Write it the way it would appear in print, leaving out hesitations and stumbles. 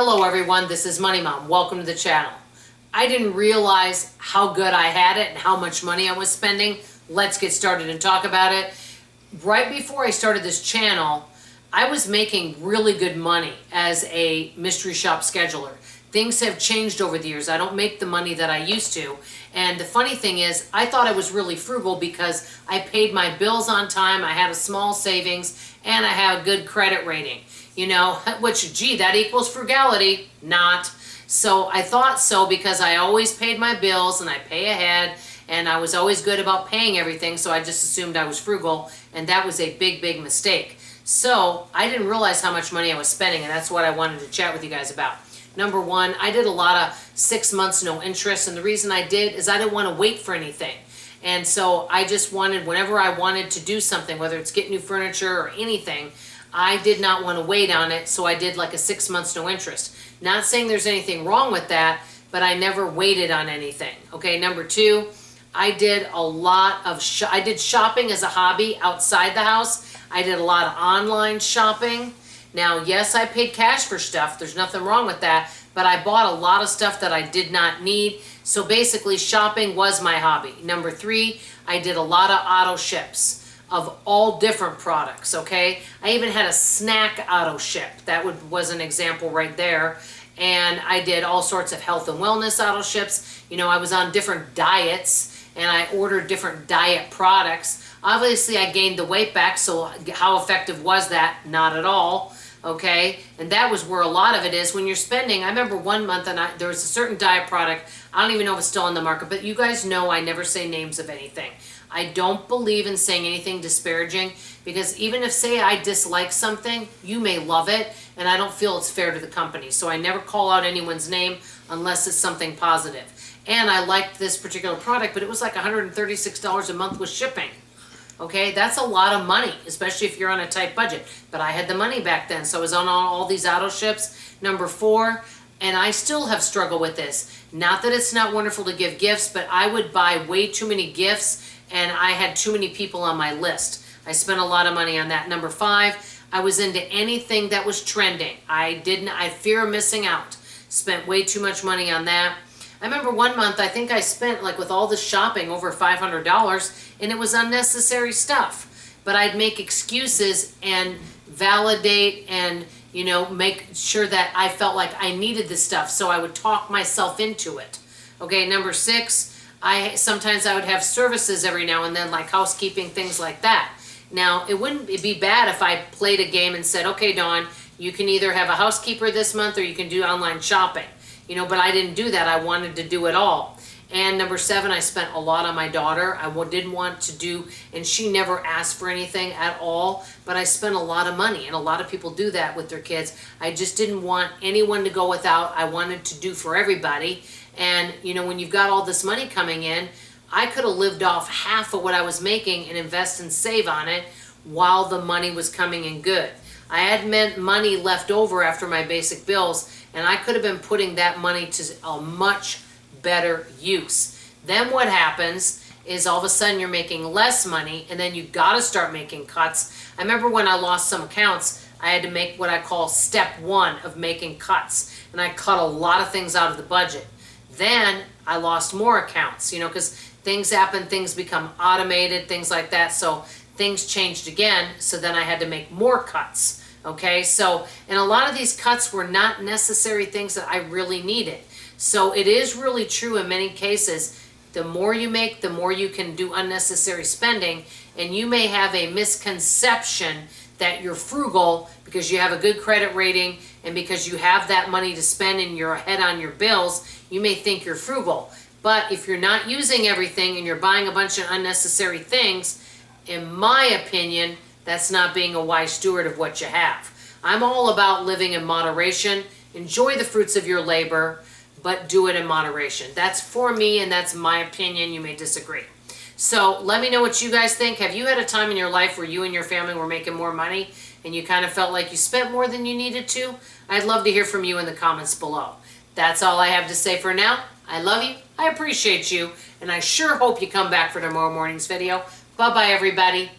Hello everyone, this is Money Mom. Welcome to the channel. I didn't realize how good I had it and how much money I was spending. Let's get started and talk about it. Right before I started this channel, I was making really good money as a mystery shop scheduler. Things have changed over the years. I don't make the money that I used to. And the funny thing is, I thought I was really frugal because I paid my bills on time, I had a small savings, and I had a good credit rating. You know, which, gee, that equals frugality. Not. So I thought so because I always paid my bills and I pay ahead and I was always good about paying everything, so I just assumed I was frugal, and that was a big, big mistake. So I didn't realize how much money I was spending, and that's what I wanted to chat with you guys about. Number one, I did a lot of 6 months no interest, and the reason I did is I didn't want to wait for anything. And so I just wanted, whenever I wanted to do something, whether it's get new furniture or anything, I did not want to wait on it, so I did like a 6 months no interest. Not saying there's anything wrong with that, but I never waited on anything. Okay, number two, I did a lot of, I did shopping as a hobby outside the house. I did a lot of online shopping. Now, yes, I paid cash for stuff. There's nothing wrong with that, but I bought a lot of stuff that I did not need. So basically, shopping was my hobby. Number three, I did a lot of auto ships of all different products, okay? I even had a snack auto ship. That was an example right there. And I did all sorts of health and wellness auto ships. You know, I was on different diets and I ordered different diet products. Obviously, I gained the weight back, so how effective was that? Not at all, okay? And that was where a lot of it is when you're spending. I remember one month and there was a certain diet product. I don't even know if it's still on the market, but you guys know I never say names of anything. I don't believe in saying anything disparaging because even if, say, I dislike something, you may love it, and I don't feel it's fair to the company. So I never call out anyone's name unless it's something positive. And I liked this particular product, but it was like $136 a month with shipping. Okay, that's a lot of money, especially if you're on a tight budget. But I had the money back then, so I was on all these auto ships. Number four, and I still have struggled with this. Not that it's not wonderful to give gifts, but I would buy way too many gifts and I had too many people on my list. I spent a lot of money on that. Number five, I was into anything that was trending. I fear of missing out. Spent way too much money on that. I remember one month, I think I spent, like with all the shopping, over $500, and it was unnecessary stuff. But I'd make excuses and validate and, you know, make sure that I felt like I needed this stuff, so I would talk myself into it. Okay, number six, sometimes I would have services every now and then, like housekeeping, things like that. Now, it wouldn't be bad if I played a game and said, okay, Dawn, you can either have a housekeeper this month or you can do online shopping. You know, but I didn't do that. I wanted to do it all. And number seven, I spent a lot on my daughter. I didn't want to do, and she never asked for anything at all, but I spent a lot of money, and a lot of people do that with their kids. I just didn't want anyone to go without. I wanted to do for everybody. And, you know, when you've got all this money coming in, I could have lived off half of what I was making and invest and save on it while the money was coming in good. I had money left over after my basic bills, and I could have been putting that money to a much better use. Then what happens is all of a sudden you're making less money, and then you got to start making cuts. I remember when I lost some accounts, I had to make what I call step one of making cuts, and I cut a lot of things out of the budget. Then I lost more accounts, you know, because things happen, things become automated, things like that. So things changed again. So then I had to make more cuts. Okay. So, and a lot of these cuts were not necessary things that I really needed. So it is really true in many cases. The more you make, the more you can do unnecessary spending. And you may have a misconception that you're frugal because you have a good credit rating and because you have that money to spend and you're ahead on your bills, you may think you're frugal. But if you're not using everything and you're buying a bunch of unnecessary things, in my opinion, that's not being a wise steward of what you have. I'm all about living in moderation. Enjoy the fruits of your labor, but do it in moderation. That's for me, and that's my opinion. You may disagree. So let me know what you guys think. Have you had a time in your life where you and your family were making more money and you kind of felt like you spent more than you needed to? I'd love to hear from you in the comments below. That's all I have to say for now. I love you, I appreciate you, and I sure hope you come back for tomorrow morning's video. Bye-bye, everybody.